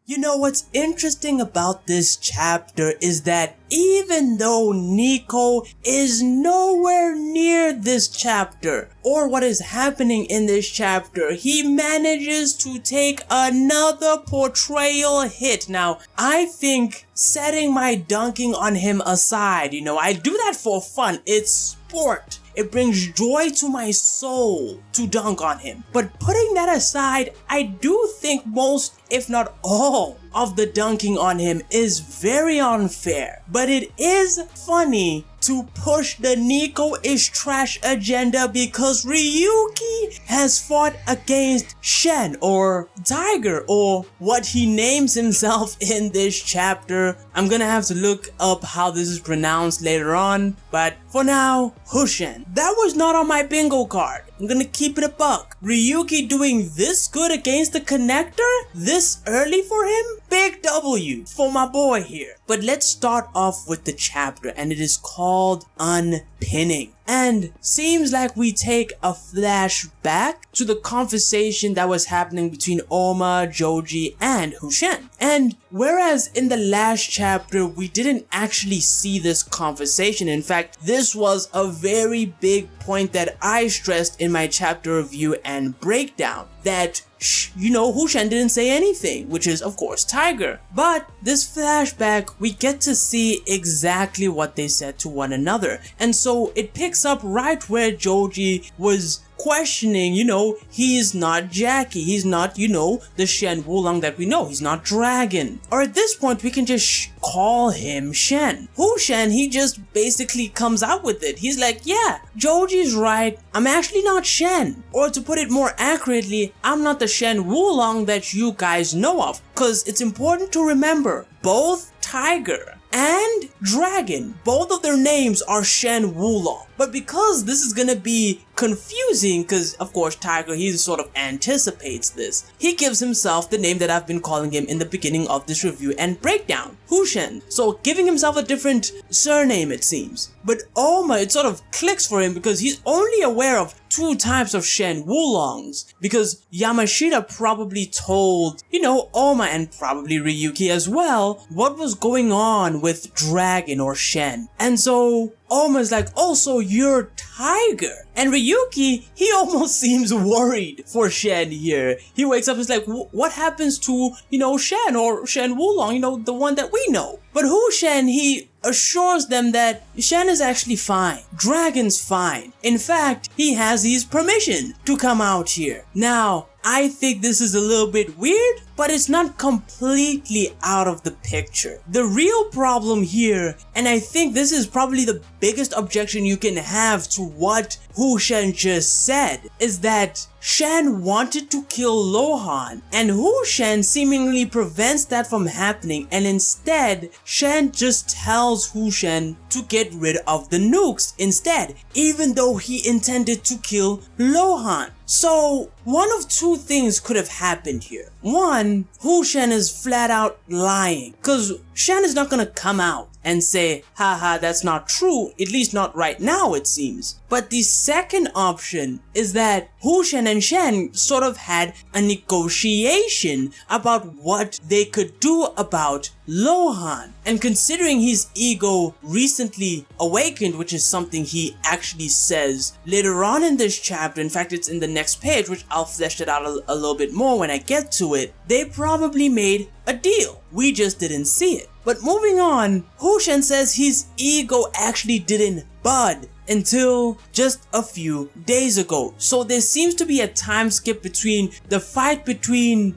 You know what's interesting about this chapter is that even though Nico is nowhere near this chapter or what is happening in this chapter, he manages to take another portrayal hit. Now, I think setting my dunking on him aside, I do that for fun. It's sport. It brings joy to my soul to dunk on him. But putting that aside, I do think most, if not all, of the dunking on him is very unfair. But it is funny to push the Nico is trash agenda because Ryuki has fought against Shen or Tiger or what he names himself in this chapter. I'm gonna have to look up how this is pronounced later on, but for now, Hushen. That was not on my bingo card. I'm gonna keep it a buck. Ryuki doing this good against the connector this early for him? Big W for my boy here. But let's start off with the chapter, and it is called Unpinning. And seems like we take a flashback to the conversation that was happening between Oma, Joji, and Hushen. And whereas in the last chapter we didn't actually see this conversation, in fact this was a very big point that I stressed in my chapter review and breakdown, that Hushen didn't say anything, which is of course Tiger. But this flashback, we get to see exactly what they said to one another. And so it picks up right where Joji was questioning, he's not Jackie, he's not, the Shen Wulong that we know, he's not Dragon. Or at this point, we can just call him Shen. Hushen, he just basically comes out with it. He's like, yeah, Joji's right, I'm actually not Shen. Or to put it more accurately, I'm not the Shen Wulong that you guys know of. Cause it's important to remember, both Tiger and Dragon, both of their names are Shen Wulong. But because this is gonna be confusing, because of course Tiger, he sort of anticipates this, he gives himself the name that I've been calling him in the beginning of this review and breakdown, Hushen. So giving himself a different surname, it seems. But Oma, it sort of clicks for him because he's only aware of two types of Shen Wulongs, because Yamashita probably told, Oma and probably Ryuki as well, what was going on with Dragon or Shen. And so Oma's like, oh, so you're Tiger. And Ryuki, he almost seems worried for Shen here. He wakes up and is like, what happens to, Shen or Shen Wulong, the one that we know. But Hushen, he assures them that Shen is actually fine. Dragon's fine. In fact, he has his permission to come out here. Now, I think this is a little bit weird, but it's not completely out of the picture. The real problem here, and I think this is probably the biggest objection you can have to what Hushen just said, is that Shen wanted to kill Lohan, and Hushen seemingly prevents that from happening, and instead, Shen just tells Hushen to get rid of the nukes instead, even though he intended to kill Lohan. So, one of two things could have happened here. One, Hushen is flat out lying, cause Shen is not gonna come out and say, haha, that's not true, at least not right now it seems. But the second option is that Hushen and Shen sort of had a negotiation about what they could do about Lohan. And considering his ego recently awakened, which is something he actually says later on in this chapter, in fact it's in the next page, which I'll flesh it out a little bit more when I get to it, they probably made a deal. We just didn't see it. But moving on, Hushen says his ego actually didn't bud until just a few days ago. So there seems to be a time skip between the fight between,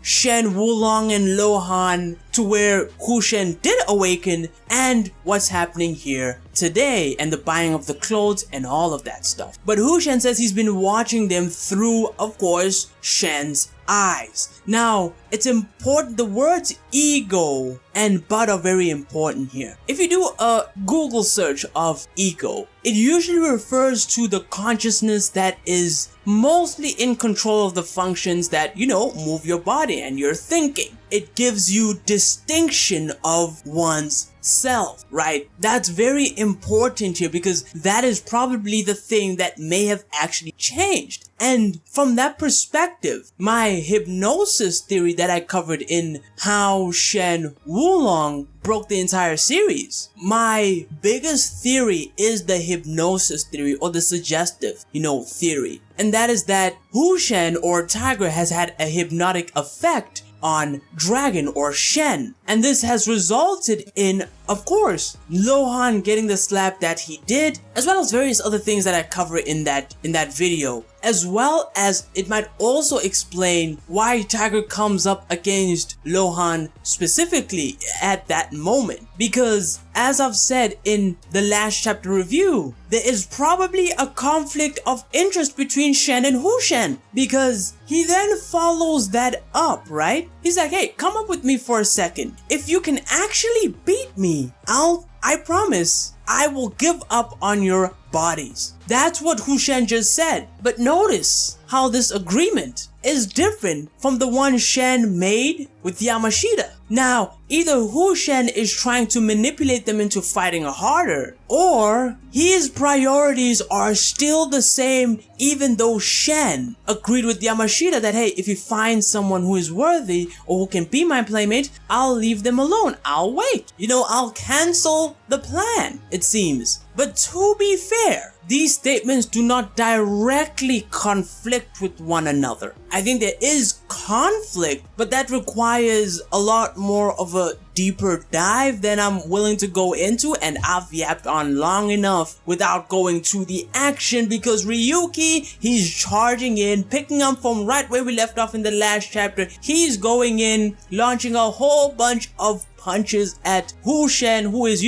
Shen Wulong and Lohan to where Hushen did awaken and what's happening here today and the buying of the clothes and all of that stuff. But Hushen says he's been watching them through, of course, Shen's eyes. Now, it's important, the words ego and bud are very important here. If you do a Google search of ego, it usually refers to the consciousness that is mostly in control of the functions that, move your body and your thinking. It gives you distinction of one's self, right? That's very important here because that is probably the thing that may have actually changed. And from that perspective, my hypnosis hypnosis theory that I covered in how Shen Wulong broke the entire series. My biggest theory is the hypnosis theory, or the suggestive, theory. And that is that Hushen, or Tiger, has had a hypnotic effect on Dragon, or Shen. And this has resulted in, of course, Lohan getting the slap that he did, as well as various other things that I cover in that video. As well as it might also explain why Tiger comes up against Lohan specifically at that moment. Because, as I've said in the last chapter review, there is probably a conflict of interest between Shen and Hushen. Because he then follows that up, right? He's like, hey, come up with me for a second. If you can actually beat me, I promise I will give up on your bodies. That's what Hushen just said. But notice how this agreement is different from the one Shen made with Yamashita. Now, either Hushen is trying to manipulate them into fighting harder, or his priorities are still the same even though Shen agreed with Yamashita that, hey, if you find someone who is worthy or who can be my playmate, I'll leave them alone. I'll wait. I'll cancel the plan, it seems. But to be fair, these statements do not directly conflict with one another. I think there is conflict, but that requires a lot more of a deeper dive than I'm willing to go into, and I've yapped on long enough without going to the action, because Ryuki, he's charging in, picking up from right where we left off in the last chapter. He's going in, launching a whole bunch of punches at Hushen, who is,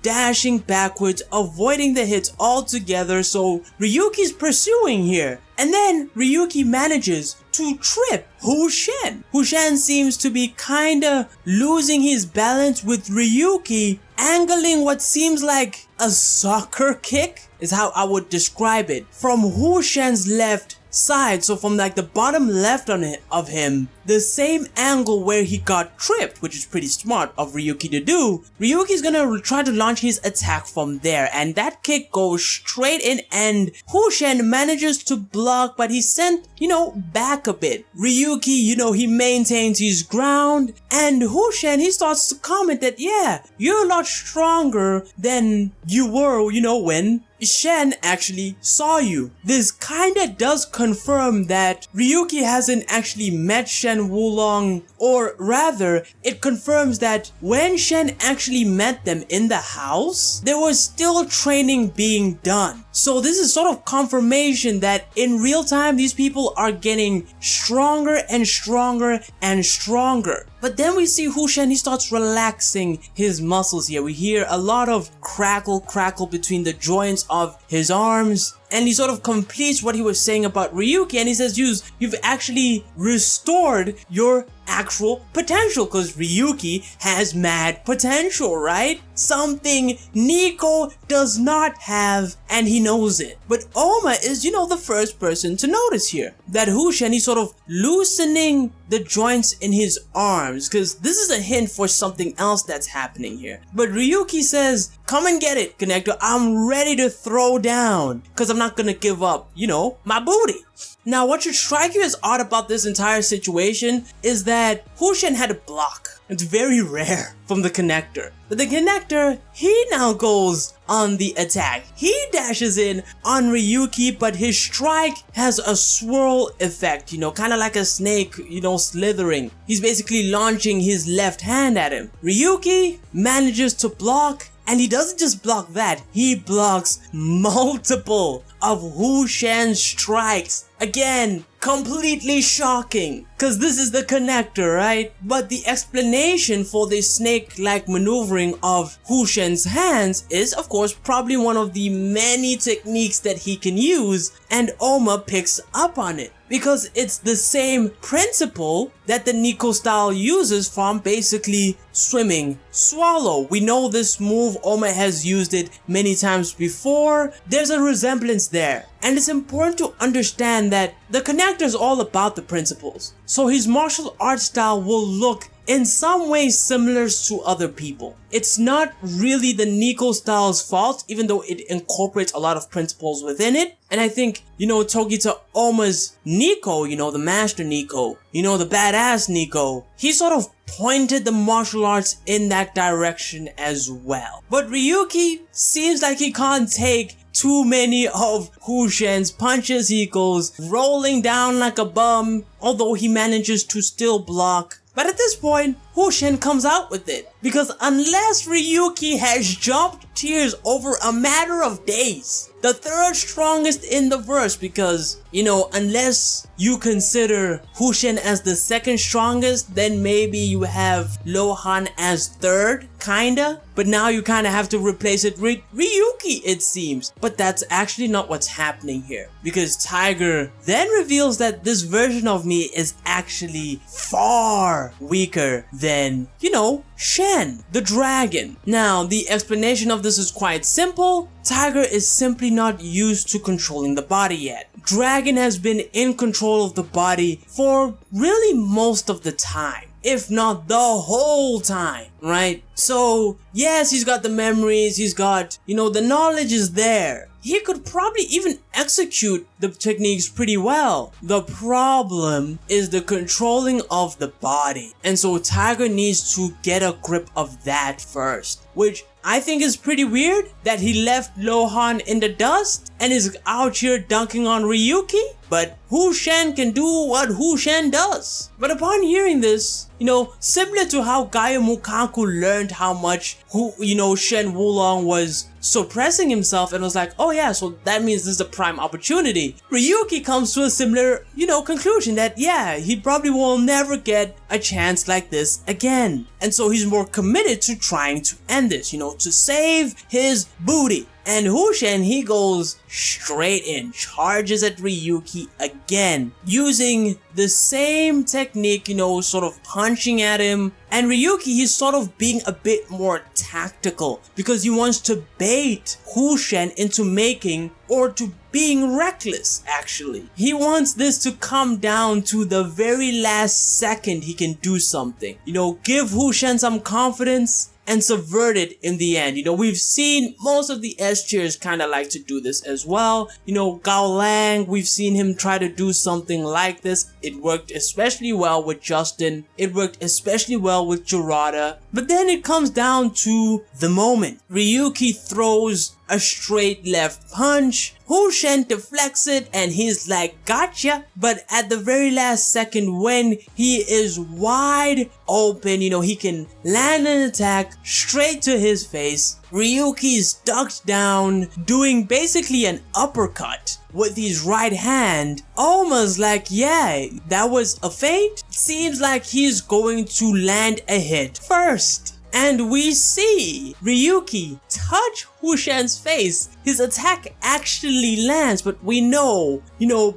dashing backwards, avoiding the hits altogether. So Ryuki's pursuing here. And then Ryuki manages to trip Hushen. Hushen seems to be kinda losing his balance with Ryuki, angling what seems like a soccer kick, is how I would describe it, from Hushen's left side. So from like the bottom left of him, the same angle where he got tripped, which is pretty smart of Ryuki to do. Ryuki's gonna try to launch his attack from there, and that kick goes straight in, and Hushen manages to block, but he's sent, back a bit. Ryuki, he maintains his ground, and Hushen, he starts to comment that, yeah, you're a lot stronger than you were, when Shen actually saw you. This kinda does confirm that Ryuki hasn't actually met Shen Wulong, or rather, it confirms that when Shen actually met them in the house, there was still training being done. So this is sort of confirmation that in real time, these people are getting stronger and stronger and stronger. But then we see Hushen, he starts relaxing his muscles here. We hear a lot of crackle between the joints of his arms. And he sort of completes what he was saying about Ryuki, and he says, you've actually restored your actual potential, because Ryuki has mad potential, right? Something Nico does not have, and he knows it. But Oma is, the first person to notice here that Hushen, he's sort of loosening the joints in his arms, because this is a hint for something else that's happening here. But Ryuki says, come and get it, Connector. I'm ready to throw down, because I'm not gonna give up, my booty. Now, what should strike you as odd about this entire situation is that Hushen had a block. It's very rare from the Connector. But the Connector, he now goes on the attack. He dashes in on Ryuki, but his strike has a swirl effect, kind of like a snake, slithering. He's basically launching his left hand at him. Ryuki manages to block, and he doesn't just block that, he blocks multiple of Hushen's strikes. Again, completely shocking, because this is the Connector, right? But the explanation for the snake-like maneuvering of Hushen's hands is, of course, probably one of the many techniques that he can use, and Oma picks up on it. Because it's the same principle that the Nico style uses from basically swimming swallow. We know this move, Oma has used it many times before. There's a resemblance there. And it's important to understand that the Connector is all about the principles. So his martial arts style will look in some ways similar to other people. It's not really the Nico style's fault, even though it incorporates a lot of principles within it. And I think, Togita Oma's Nico, the master Nico, the badass Nico, he sort of pointed the martial arts in that direction as well. But Ryuki seems like he can't take too many of Hushen's punches. He goes rolling down like a bum, although he manages to still block. But at this point, Hushen comes out with it. Because unless Ryuki has jumped tiers over a matter of days, the third strongest in the verse, because, unless you consider Hushen as the second strongest, then maybe you have Lohan as third, kinda. But now you kinda have to replace it with Ryuki, it seems. But that's actually not what's happening here. Because Tiger then reveals that this version of me is actually far weaker than, Shen, the dragon. Now, the explanation of this is quite simple. Tiger is simply not used to controlling the body yet. Dragon has been in control of the body for really most of the time, if not the whole time, right? So, yes, he's got the memories, he's got, the knowledge is there. He could probably even execute the techniques pretty well. The problem is the controlling of the body. And so Tiger needs to get a grip of that first, which I think is pretty weird that he left Lohan in the dust and is out here dunking on Ryuki. But Hushen can do what Hushen does. But upon hearing this, similar to how Gaia Mukaku learned how much Shen Wulong was suppressing himself and was like, oh yeah, so that means this is a prime opportunity. Ryuki comes to a similar, conclusion that yeah, he probably will never get a chance like this again. And so he's more committed to trying to end this, to save his booty. And Hushen, he goes straight in, charges at Ryuki again, using the same technique, sort of punching at him. And Ryuki, he's sort of being a bit more tactical because he wants to bait Hushen into making or to being reckless, actually. He wants this to come down to the very last second he can do something. Give Hushen some confidence and subvert it in the end. We've seen most of the S tiers kind of like to do this as well. Gao Lang, we've seen him try to do something like this. It worked especially well with Justin. It worked especially well with Gerada. But then it comes down to the moment. Ryuki throws a straight left punch. Hushen deflects it and he's like, gotcha. But at the very last second, when he is wide open, he can land an attack straight to his face. Ryuki's ducked down, doing basically an uppercut with his right hand. Almost like, yeah, that was a feint. Seems like he's going to land a hit first. And we see Ryuki touch Hushen's face. His attack actually lands, but we know,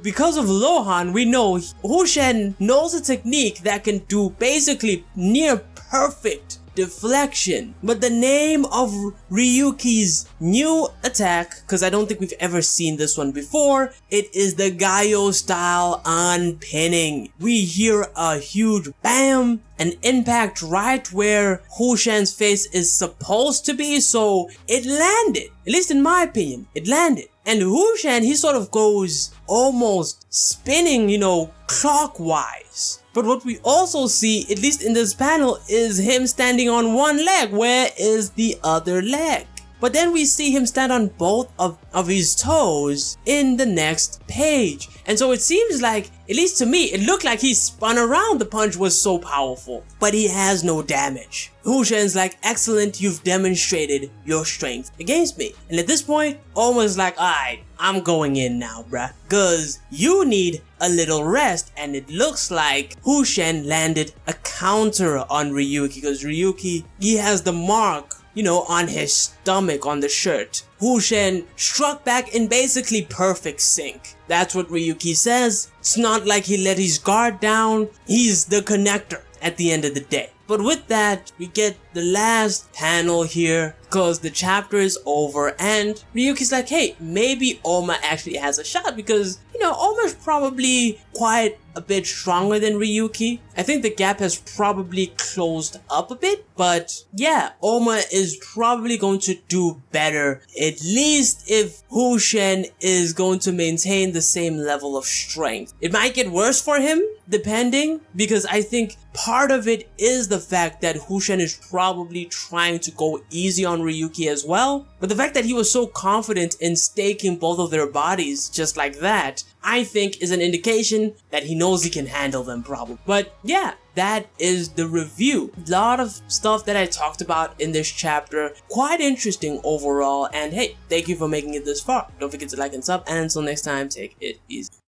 because of Lohan, we know Hushen knows a technique that can do basically near perfect deflection. But the name of Ryuki's new attack, because I don't think we've ever seen this one before, it is the Gaio style unpinning. We hear a huge bam, an impact right where Hushen's face is supposed to be, so it landed. At least in my opinion, it landed. And Hushen, he sort of goes almost spinning, clockwise. But what we also see, at least in this panel, is him standing on one leg. Where is the other leg? But then we see him stand on both of his toes in the next page. And so it seems like, at least to me, it looked like he spun around. The punch was so powerful, but he has no damage. Hushen's like, excellent, you've demonstrated your strength against me. And at this point, almost like, alright, I'm going in now, bruh. Cause you need a little rest. And it looks like Hushen landed a counter on Ryuki. Because Ryuki, he has the mark, on his stomach on the shirt. Hushen struck back in basically perfect sync. That's what Ryuki says. It's not like he let his guard down. He's the connector at the end of the day. But with that, we get the last panel here. because the chapter is over and Ryuki's like, hey, maybe Oma actually has a shot because, you know, Oma's probably quite a bit stronger than Ryuki. I think the gap has probably closed up a bit, but yeah, Oma is probably going to do better, at least if Hushen is going to maintain the same level of strength. It might get worse for him, depending, because I think part of it is the fact that Hushen is probably trying to go easy on Ryuki as well, but the fact that he was so confident in staking both of their bodies just like that, I think is an indication that he knows he can handle them probably. But yeah, that is the review. A lot of stuff that I talked about in this chapter, quite interesting overall, and hey, thank you for making it this far. Don't forget to like and sub, and until next time, take it easy.